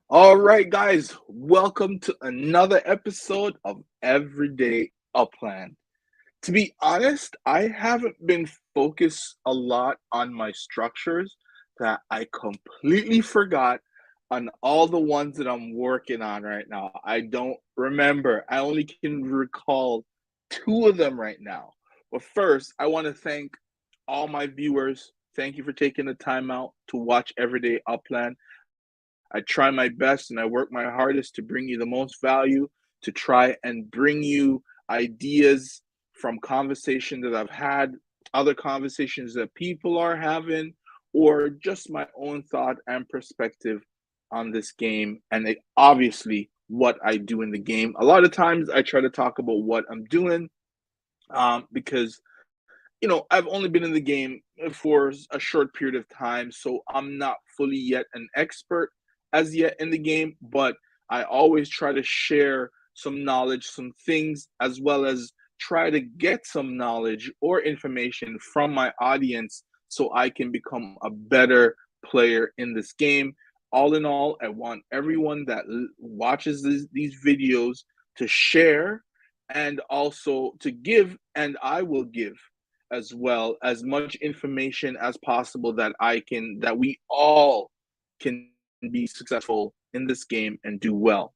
All right, guys, welcome to another episode of Everyday Upland. To be honest, I haven't been focused a lot on my structures that I completely forgot on all the ones that I'm working on right now. I don't remember. I only can recall two of them right now. But first, I want to thank all my viewers. Thank you for taking the time out to watch Everyday Upland. I try my best and I work my hardest to bring you the most value, to try and bring you ideas from conversation that I've had, other conversations that people are having, or just my own thought and perspective on this game. And obviously, what I do in the game. A lot of times I try to talk about what I'm doing because I've only been in the game for a short period of time, so I'm not fully yet an expert as yet in the game, but I always try to share some knowledge, some things, as well as try to get some knowledge or information from my audience so I can become a better player in this game. All in all, I want everyone that watches these videos to share and also to give, and I will give as well as much information as possible that we all can be successful in this game and do well.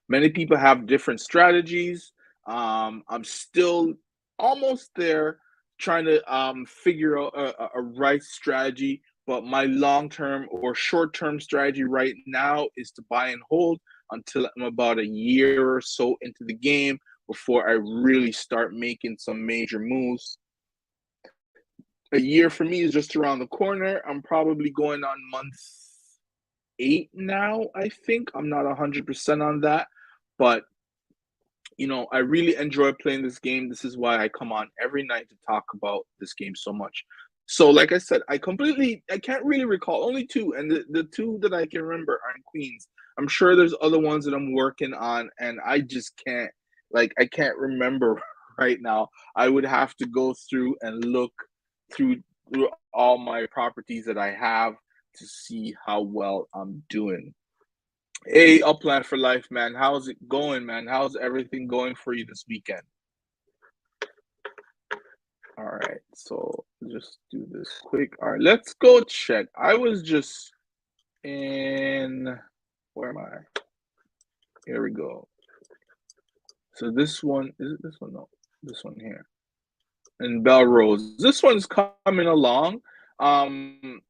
Many people have different strategies. I'm still almost there trying to figure out a right strategy, but my long term or short term strategy right now is to buy and hold until I'm about a year or so into the game before I really start making some major moves. A year for me is just around the corner. I'm probably going on month 8 now, I think. I'm not 100% on that, but I really enjoy playing this game. This is why I come on every night to talk about this game so much. So, like I said, I can't really recall only two, and the two that I can remember are in Queens. I'm sure there's other ones that I'm working on, and I just can't, I can't remember right now. I would have to go through and look through, through all my properties that I have to see how well I'm doing. Hey, Upland for life, man. How's it going, man? How's everything going for you this weekend? All right, so just do this quick. All right, let's go check. I was just in, where am I? Here we go. So this one, is it this one? No, this one here. In Belrose. This one's coming along. Um,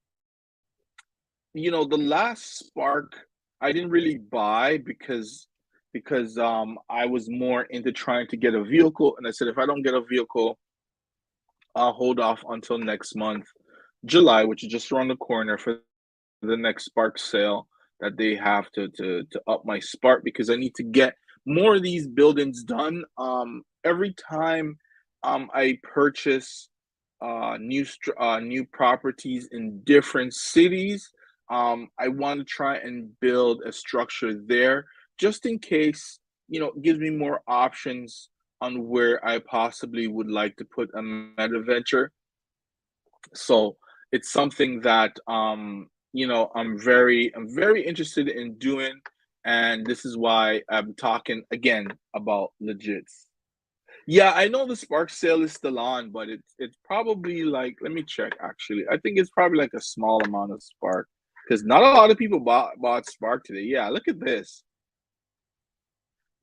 the last Spark I didn't really buy because I was more into trying to get a vehicle, and I said if I don't get a vehicle, I'll hold off until next month, July, which is just around the corner for the next Spark sale that they have to up my Spark because I need to get more of these buildings done. Every time I purchase new properties in different cities, I want to try and build a structure there just in case, it gives me more options on where I possibly would like to put a meta venture. So it's something that I'm very interested in doing, and this is why I'm talking again about legits. Yeah, I know the Spark sale is still on, but it's probably like, let me check actually. I think it's probably like a small amount of Spark because not a lot of people bought Spark today. Yeah, look at this.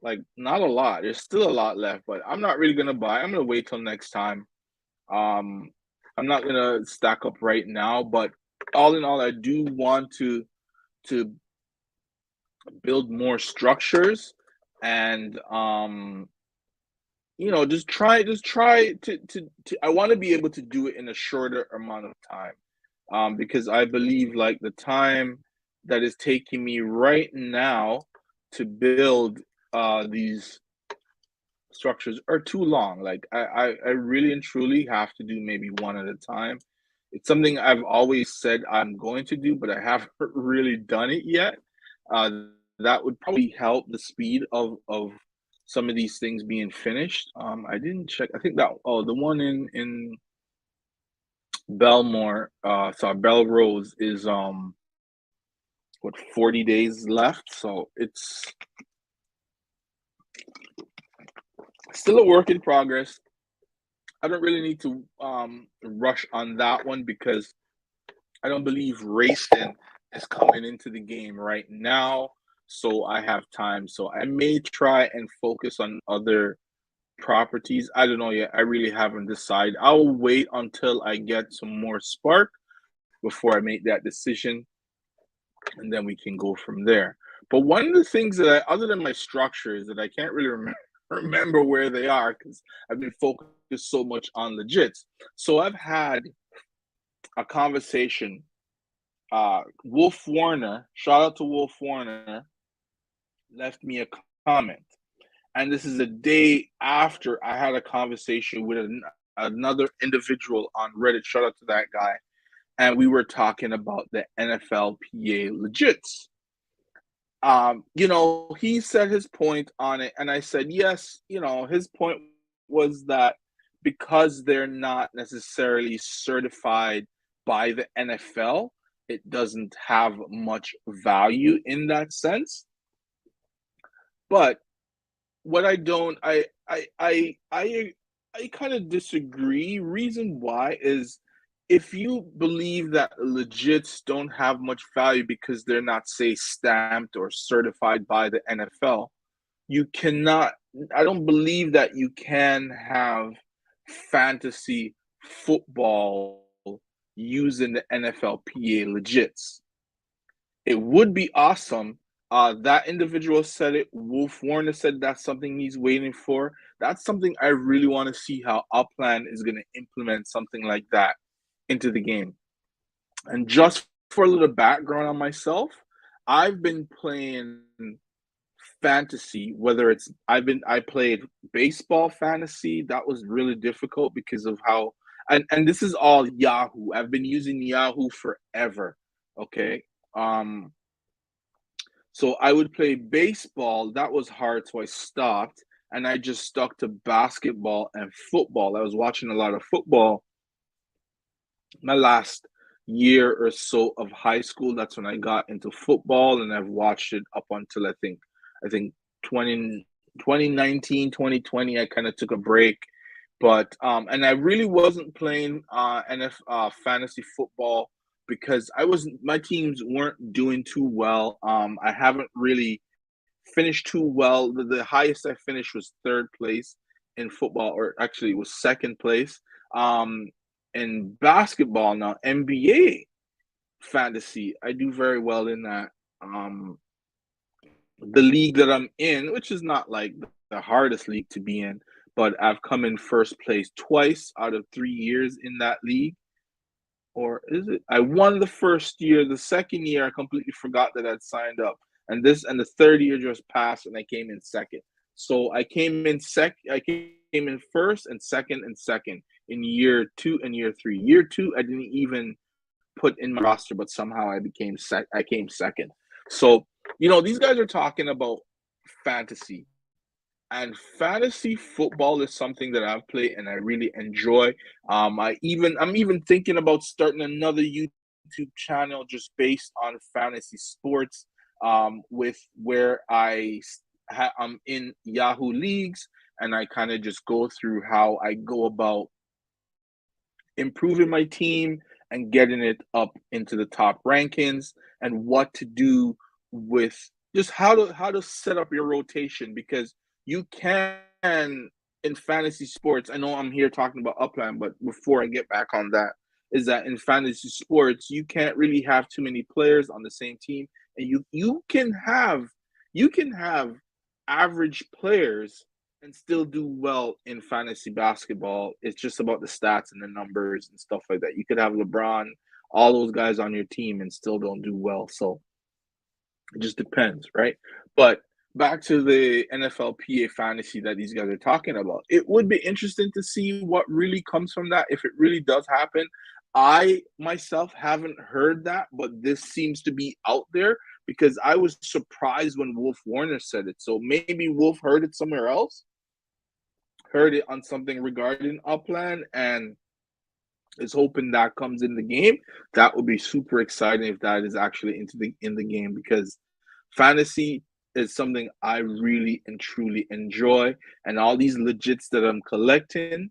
Like not a lot. There's still a lot left, but I'm not really gonna buy. I'm gonna wait till next time. Um, I'm not gonna stack up right now, but all in all, I do want to build more structures and just try to I want to be able to do it in a shorter amount of time. Because I believe like the time that is taking me right now to build these structures are too long. Like I really and truly have to do maybe one at a time. It's something I've always said I'm going to do, but I haven't really done it yet. Uh, that would probably help the speed of some of these things being finished. I didn't check. I think that the one in Belmore, Belrose is what, 40 days left. So it's still a work in progress. I don't really need to rush on that one because I don't believe racing is coming into the game right now. So I have time. So I may try and focus on other properties. I don't know yet. I really haven't decided. I'll wait until I get some more spark before I make that decision, and then we can go from there. But one of the things that I, other than my structure, is that I can't really remember where they are because I've been focused so much on legits. So I've had a conversation. Wolf Warner, shout out to Wolf Warner, left me a comment. And this is a day after I had a conversation with another individual on Reddit. Shout out to that guy. And we were talking about the NFLPA legits. He said his point on it, and I said, yes, his point was that because they're not necessarily certified by the NFL, it doesn't have much value in that sense. But what I don't, I kind of disagree. Reason why is if you believe that legits don't have much value because they're not, say, stamped or certified by the NFL, you cannot, I don't believe that you can have fantasy football using the NFLPA legits. It would be awesome. That individual said it. Wolf Warner said that's something he's waiting for. That's something I really want to see how Upland is going to implement something like that into the game. And just for a little background on myself, I've been playing fantasy, whether it's I played baseball fantasy. That was really difficult because of how and this is all Yahoo. I've been using Yahoo forever. Okay. So I would play baseball. That was hard, so I stopped and I just stuck to basketball and football. I was watching a lot of football my last year or so of high school. That's when I got into football, and I've watched it up until I think 2019, 2020. I kind of took a break, but and I really wasn't playing fantasy football because my teams weren't doing too well. I haven't really finished too well. The highest I finished was third place in football, or actually it was second place. Um, in basketball now, NBA fantasy, I do very well in that. The league that I'm in, which is not like the hardest league to be in, but I've come in first place twice out of 3 years in that league. Or is it? I won the first year. The second year, I completely forgot that I'd signed up. And the third year just passed, and I came in second. So I came in I came in first and second in year two and year three. Year two, I didn't even put in my roster, but somehow I came second. So, these guys are talking about fantasy. And fantasy football is something that I've played and I really enjoy. I'm even thinking about starting another YouTube channel just based on fantasy sports. With where I'm in Yahoo leagues, and I kind of just go through how I go about improving my team and getting it up into the top rankings, and what to do with just how to set up your rotation, because you can, in fantasy sports. I know I'm here talking about Upland, but before I get back on that, is that in fantasy sports you can't really have too many players on the same team, and you can have average players and still do well in fantasy basketball. It's just about the stats and the numbers and stuff like that. You could have LeBron, all those guys on your team, and still don't do well. So it just depends, right? But back to the NFLPA fantasy that these guys are talking about. It would be interesting to see what really comes from that, if it really does happen. I myself haven't heard that, but this seems to be out there because I was surprised when Wolf Warner said it. So maybe Wolf heard it somewhere else, heard it on something regarding Upland, and is hoping that comes in the game. That would be super exciting if that is actually in the game, because fantasy is something I really and truly enjoy, and all these legits that I'm collecting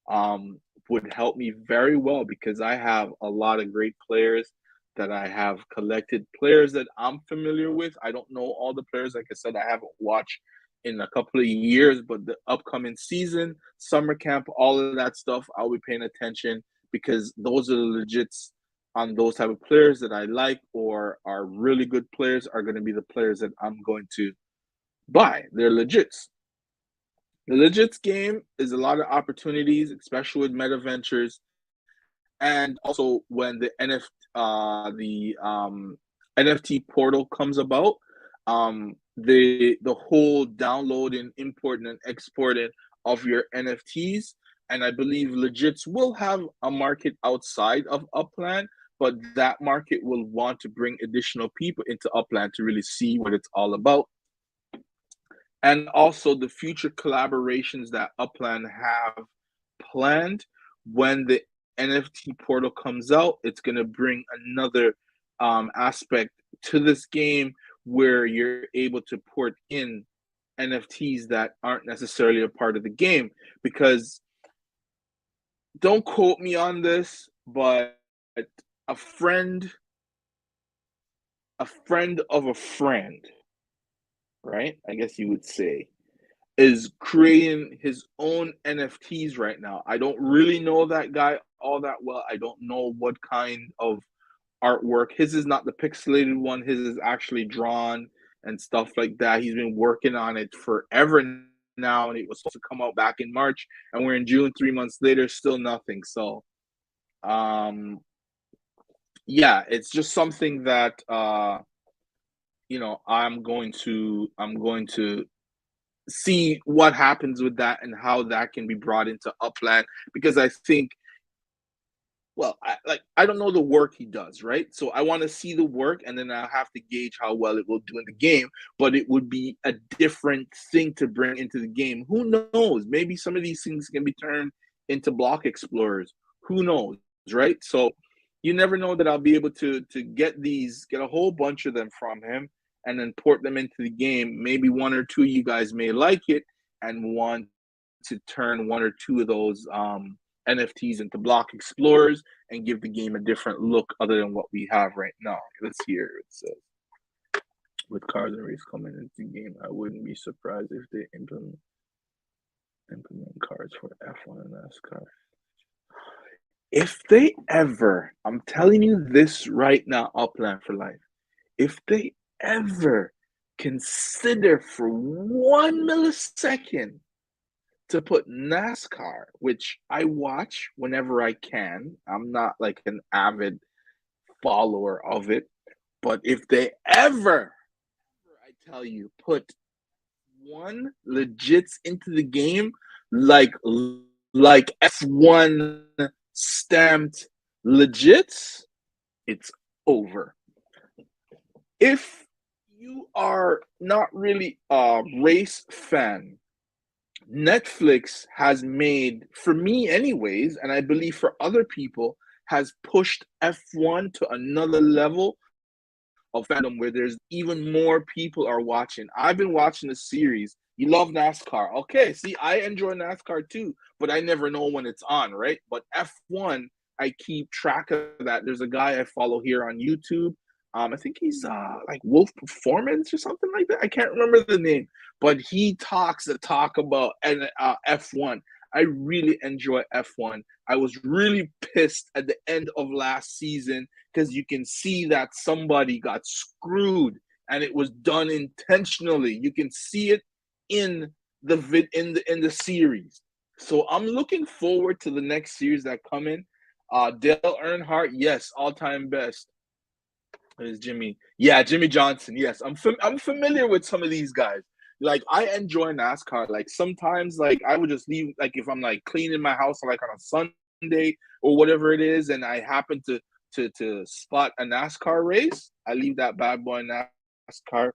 um, would help me very well, because I have a lot of great players that I have collected, players that I'm familiar with. I don't know all the players. Like I said, I haven't watched in a couple of years, but the upcoming season, summer camp, all of that stuff, I'll be paying attention, because those are the legits on those type of players that I like or are really good players are going to be the players that I'm going to buy. They're legits. The legits game is a lot of opportunities, especially with meta ventures, and also when the NFT portal comes about. The whole downloading, importing, and exporting of your NFTs, and I believe legits will have a market outside of Upland, but that market will want to bring additional people into Upland to really see what it's all about, and also the future collaborations that Upland have planned. When the NFT portal comes out, it's going to bring another aspect to this game, where you're able to port in NFTs that aren't necessarily a part of the game. Because don't quote me on this, but a friend, a friend of a friend, right? I guess you would say, is creating his own NFTs right now. I don't really know that guy all that well. I don't know what kind of artwork. His is not the pixelated one. His is actually drawn and stuff like that. He's been working on it forever now, and it was supposed to come out back in March, and we're in June. 3 months later, still nothing. So, um, yeah, it's just something that I'm going to see what happens with that and how that can be brought into Upland, because I think, well, I don't know the work he does, right? So I want to see the work, and then I'll have to gauge how well it will do in the game. But it would be a different thing to bring into the game. Who knows? Maybe some of these things can be turned into block explorers. Who knows, right? So you never know that I'll be able to get a whole bunch of them from him, and then port them into the game. Maybe one or two of you guys may like it and want to turn one or two of those NFTs into block explorers and give the game a different look other than what we have right now. Let's hear it says. With cars and race coming into the game, I wouldn't be surprised if they implement cars for F1 and NASCAR. If they ever, I'm telling you this right now, Upland for life, if they ever consider for 1 millisecond to put NASCAR, which I watch whenever I can. I'm not like an avid follower of it, but if they ever, I tell you, put one legits into the game, like like F1 stamped legits, it's over. If you are not really a race fan, Netflix has made, for me anyways, and I believe for other people, has pushed F1 to another level of fandom, where there's even more people are watching. I've been watching the series. You love NASCAR. Okay, see, I enjoy NASCAR too, but I never know when it's on, right? But F1, I keep track of that. There's a guy I follow here on YouTube. I think he's like Wolf Performance or something like that. I can't remember the name, but he talks the talk about F1. I really enjoy F1. I was really pissed at the end of last season, because you can see that somebody got screwed, and it was done intentionally. You can see it in the series. So I'm looking forward to the next series that come in. Dale Earnhardt, yes, all time best. Is Jimmy? Yeah, Jimmy Johnson. Yes, I'm familiar with some of these guys. Like, I enjoy NASCAR. Like, sometimes, like, I would just leave, like, if I'm like cleaning my house, like on a Sunday or whatever it is, and I happen to spot a NASCAR race, I leave that bad boy in NASCAR,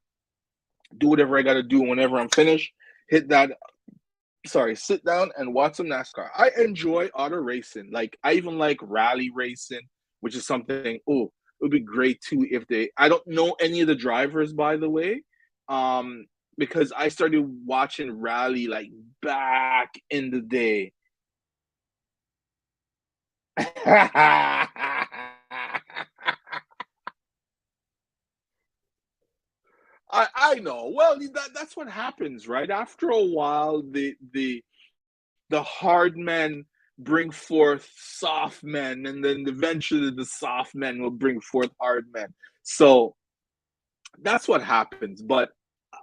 do whatever I got to do. Whenever I'm finished, hit that sorry, sit down and watch some NASCAR. I enjoy auto racing. Like I even like rally racing, which is something. Oh, it would be great too if they. I don't know any of the drivers, by the way, because I started watching rally like back in the day. I know. Well, that's what happens, right? After a while, the hard men bring forth soft men, and then eventually the soft men will bring forth hard men. So that's what happens. But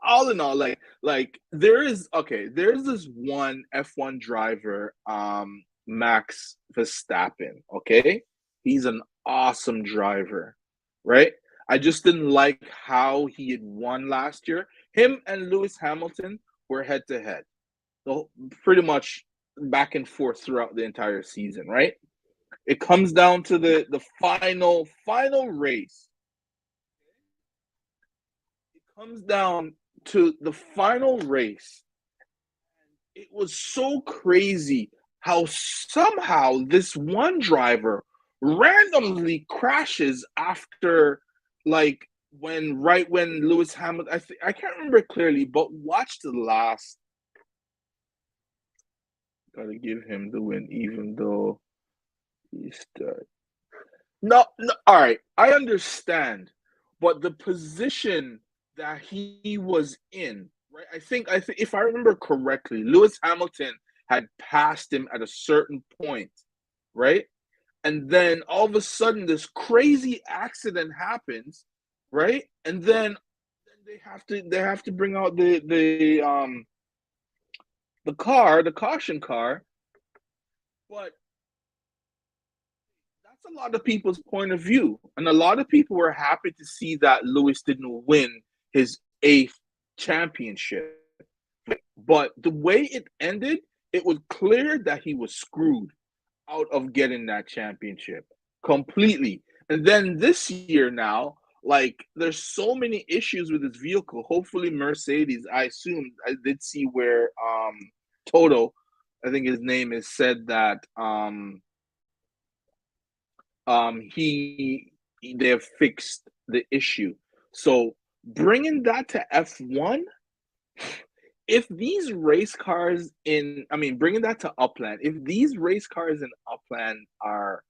all in all, like there's this one F1 driver, Max Verstappen. Okay, he's an awesome driver, right? I just didn't like how he had won last year. Him and Lewis Hamilton were head to head, so pretty much back and forth throughout the entire season, right? It comes down to the final race. It comes down to the final race. It was so crazy how somehow this one driver randomly crashes after, like, when Lewis Hamilton, I can't remember clearly, but watch the last. Gotta give him the win, even though he's no, no. All right, I understand, but the position that he was in, right? I think if I remember correctly, Lewis Hamilton had passed him at a certain point, right? And then all of a sudden, this crazy accident happens, right? And then they have to bring out the caution car, but that's a lot of people's point of view. And a lot of people were happy to see that Lewis didn't win his eighth championship. But the way it ended, it was clear that he was screwed out of getting that championship completely. And then this year now, like there's so many issues with his vehicle. Hopefully Mercedes, I assume I did see where Toto, I think his name is, said that he they have fixed the issue. So bringing that to F1, if these race cars in, I mean, bringing that to Upland, if these race cars in Upland are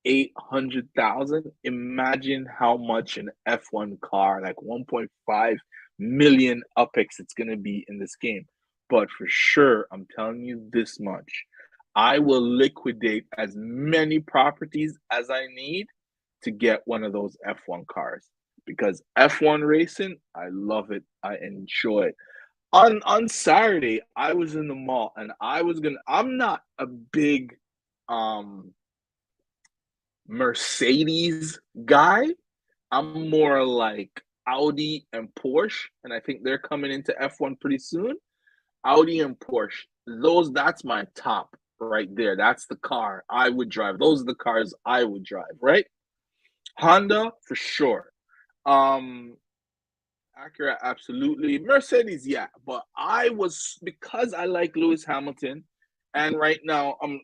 800,000, imagine how much an F1 car, like 1.5 million UPEX, it's going to be in this game. But for sure, I'm telling you this much, I will liquidate as many properties as I need to get one of those F1 cars, because F1 racing, I love it. I enjoy it. On Saturday, I was in the mall and I'm not a big um Mercedes guy. I'm more like Audi and Porsche, and I think they're coming into F1 pretty soon. Audi and Porsche, that's my top right there. That's the car I would drive. Those are the cars I would drive, right? Honda for sure. Um Acura, absolutely. Mercedes, yeah. But I was, because I like Lewis Hamilton, and right now I'm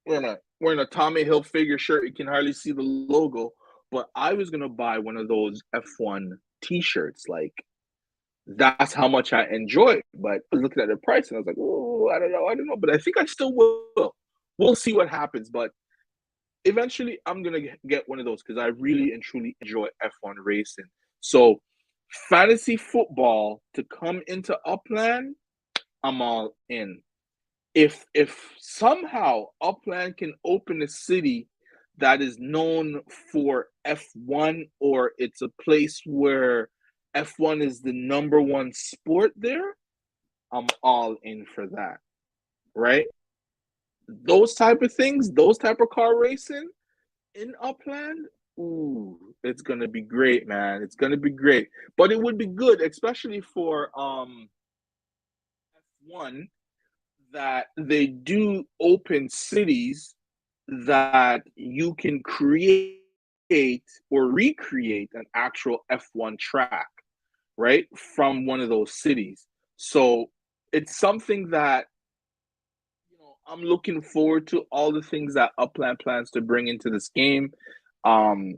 wearing a Tommy Hilfiger shirt. You can hardly see the logo, but I was gonna buy one of those F1 T-shirts. Like that's how much I enjoy it. But I was looking at the price and I was like, oh, I don't know. But I think I still will. We'll see what happens. But eventually, I'm gonna get one of those because I really and truly enjoy F1 racing. So, fantasy football to come into Upland, I'm all in. If somehow Upland can open a city that is known for F1, or it's a place where F1 is the number one sport there, I'm all in for that, right? Those type of things, those type of car racing in Upland, ooh, it's gonna be great, man. It's gonna be great. But it would be good, especially for F1, that they do open cities that you can create or recreate an actual F1 track, right? From one of those cities. So it's something that I'm looking forward to all the things that Upland plans to bring into this game. Um,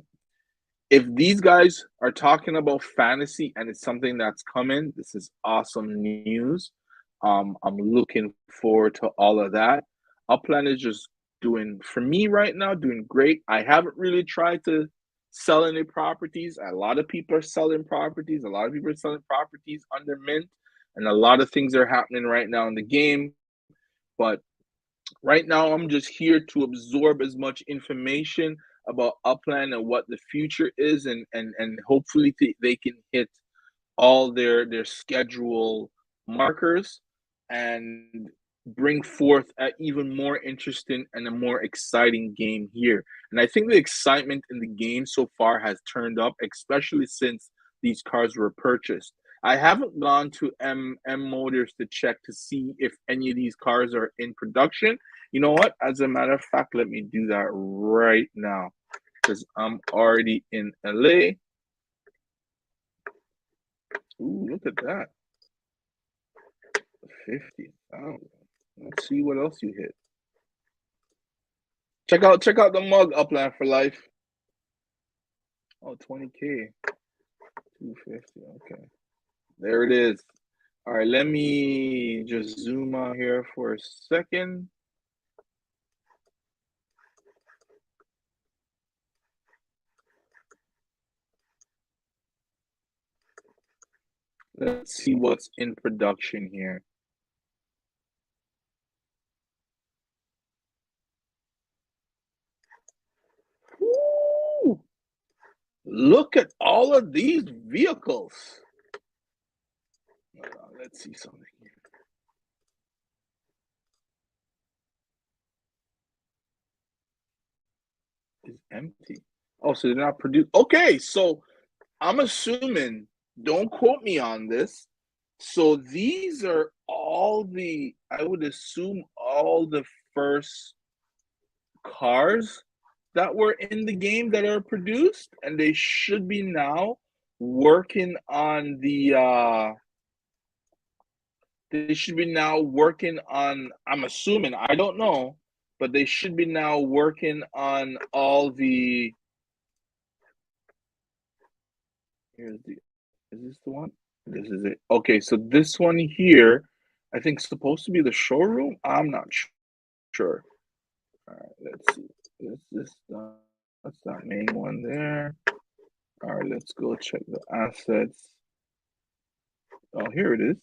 if these guys are talking about fantasy and it's something that's coming, this is awesome news. I'm looking forward to all of that. Upland is just doing, for me right now, doing great. I haven't really tried to sell any properties. A lot of people are selling properties. A lot of people are selling properties under mint, and a lot of things are happening right now in the game. But right now, I'm just here to absorb as much information about Upland and what the future is, and hopefully they can hit all their schedule markers and bring forth an even more interesting and a more exciting game here. And I think the excitement in the game so far has turned up, especially since these cars were purchased. I haven't gone to M Motors to check to see if any of these cars are in production. You know what? As a matter of fact, let me do that right now because I'm already in LA. Ooh, look at that. 50,000. Let's see what else you hit. Check out the mug, Upland for life. Oh, 20K. 250. Okay. There it is. All right, let me just zoom out here for a second. Let's see what's in production here. Woo! Look at all of these vehicles. Let's see something here. It's empty. Oh, so they're not produced. Okay, so I'm assuming, don't quote me on this. So these are all the, I would assume, all the first cars that were in the game that are produced, and they should be now working on they should be now working on, I'm assuming, I don't know, but they should be now working on all the, here's the, is this the one? This is it. Okay, so this one here, I think is supposed to be the showroom. I'm not sure. All right, let's see. This that's that main one there. All right, let's go check the assets. Oh, here it is.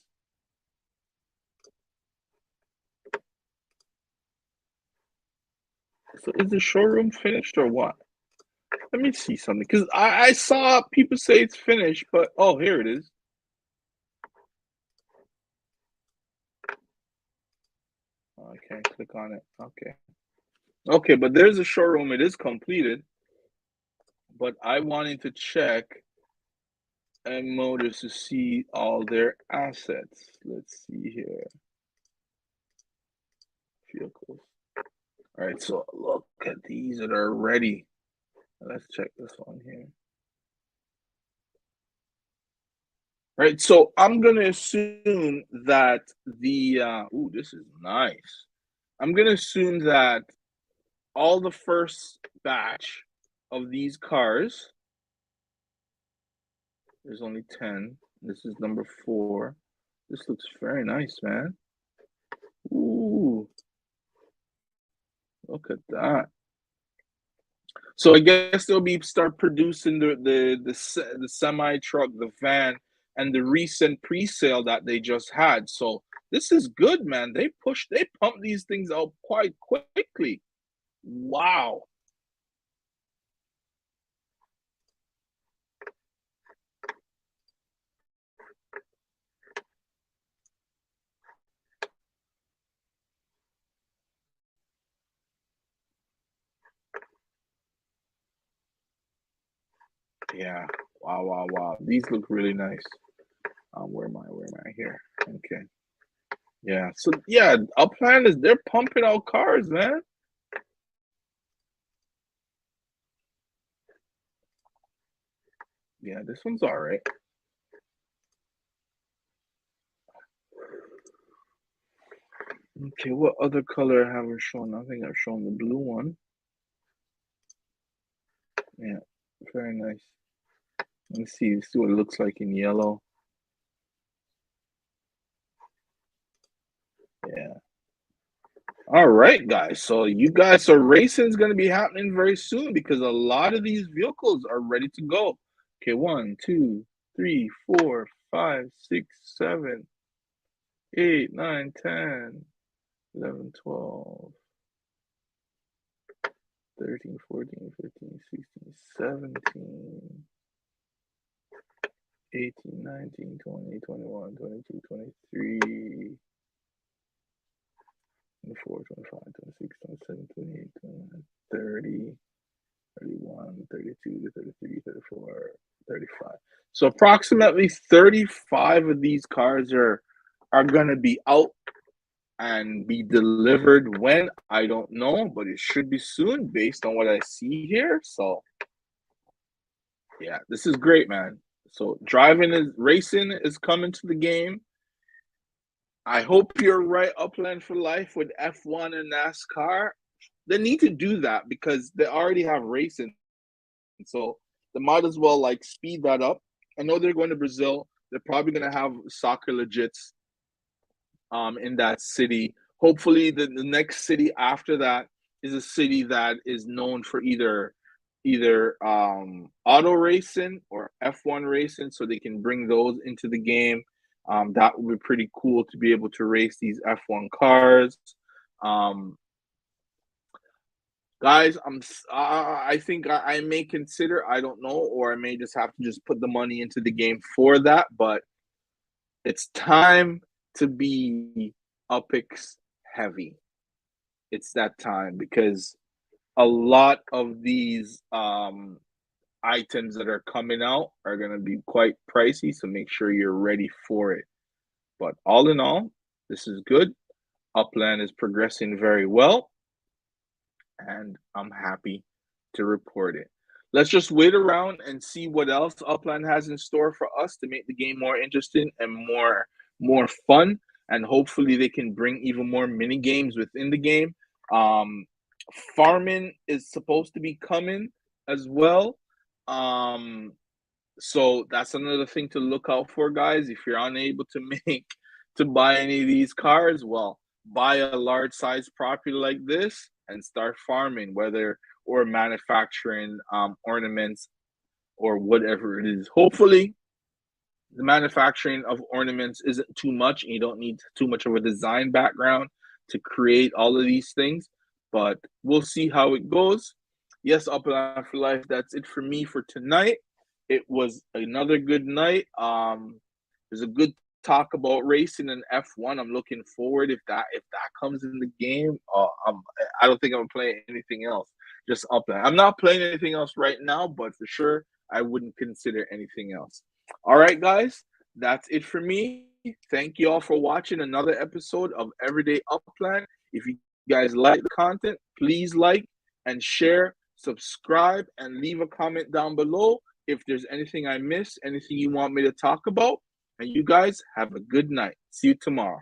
So is the showroom finished or what? Let me see something because I saw people say it's finished, but oh, here it is. Oh, I can't click on it. Okay. Okay, but there's a showroom. It is completed, but I wanted to check and Motors to see all their assets. Let's see here. Vehicles. All right, so look at these that are ready. Let's check this one here. All right, so I'm gonna assume that the ooh, this is nice. I'm gonna assume that all the first batch of these cars, there's only 10. This is number 4. This looks very nice, man. Ooh, look at that. So I guess they'll be start producing the semi truck, the van, and the recent pre-sale that they just had. So this is good, man. They pump these things out quite quickly. Wow. Yeah. Wow, wow, wow. These look really nice. Where am I here? Okay. Yeah. So yeah, Upland is they're pumping out cars, man. Yeah, this one's all right. Okay, what other color have I shown? I think I've shown the blue one. Yeah, very nice. Let's see what it looks like in yellow. Yeah. All right, guys. So racing is going to be happening very soon because a lot of these vehicles are ready to go. Okay, 1, 2, 3, 4, 5, 6, 7, 8, 9, 10, 11, 12, 13, 14, 15, 16, 17, 18, 19, 20, 21, 22, 23, 24, 25, 26, 27, 28, 29, 30. 31, 32, 33, 34, 35. So approximately 35 of these cars are going to be out and be delivered when, I don't know, but it should be soon based on what I see here. So yeah, this is great, man. So racing is coming to the game. I hope you're right, Upland for life with F1 and NASCAR. They need to do that because they already have racing. So they might as well like speed that up. I know they're going to Brazil. They're probably going to have soccer legits in that city. Hopefully, the next city after that is a city that is known for either auto racing or F1 racing, so they can bring those into the game. That would be pretty cool to be able to race these F1 cars. Um, Guys, I think I may consider, I don't know, or I may just have to just put the money into the game for that, but it's time to be UPIX heavy. It's that time because a lot of these items that are coming out are going to be quite pricey, so make sure you're ready for it. But all in all, this is good. Upland is progressing very well, and I'm happy to report it. Let's just wait around and see what else Upland has in store for us to make the game more interesting and more fun. And hopefully they can bring even more mini games within the game. Um, Farming is supposed to be coming as well. Um, so that's another thing to look out for, guys. If you're unable to buy any of these cars, well, buy a large size property like this and start farming, whether or manufacturing ornaments or whatever it is. Hopefully, the manufacturing of ornaments isn't too much, and you don't need too much of a design background to create all of these things. But we'll see how it goes. Yes, Upland for life. That's it for me for tonight. It was another good night. There's a good talk about racing and F1. I'm looking forward if that comes in the game. I don't think I'm playing anything else. Just Upland. I'm not playing anything else right now, but for sure I wouldn't consider anything else. All right, guys, that's it for me. Thank you all for watching another episode of Everyday Upland. If you guys like the content, please like and share, subscribe, and leave a comment down below if there's anything I missed, anything you want me to talk about. And you guys have a good night. See you tomorrow.